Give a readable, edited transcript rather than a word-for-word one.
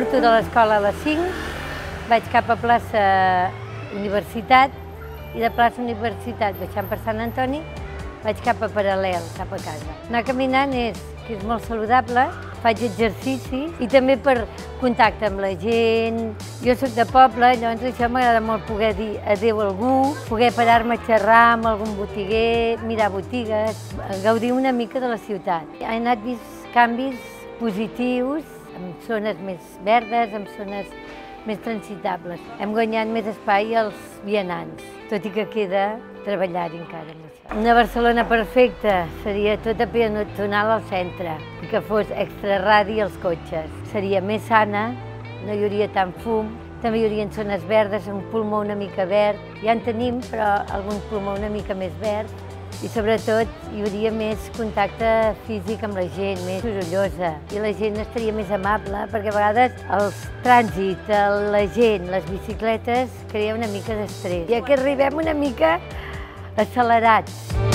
Surto de l'escola a les 5, vaig cap a plaça Universitat i de plaça Universitat, baixant per Sant Antoni, vaig cap a Paral·lel, cap a casa. Anar caminant que és molt saludable, faig exercici i també per contacte amb la gent. Jo soc de poble, llavors això m'agrada molt poder dir adéu a algú, poder parar-me a xerrar amb algun botiguer, mirar botigues, gaudir una mica de la ciutat. He anat vist canvis positius, amb zones més verdes, amb zones més transitables. Hem guanyat més espai als vianants, tot i que queda treballar-hi encara amb això. Una Barcelona perfecta seria tota peatonal al centre i que fos extraradi als cotxes. Seria més sana, no hi hauria tant fum, també hi haurien zones verdes, un pulmó una mica verd. Ja en tenim, però algun pulmó una mica més verd. I sobretot hi hauria més contacte físic amb la gent, més sorollosa. I la gent estaria més amable, perquè a vegades el trànsit, la gent, les bicicletes, crea una mica d'estrès. Ja que arribem una mica accelerats.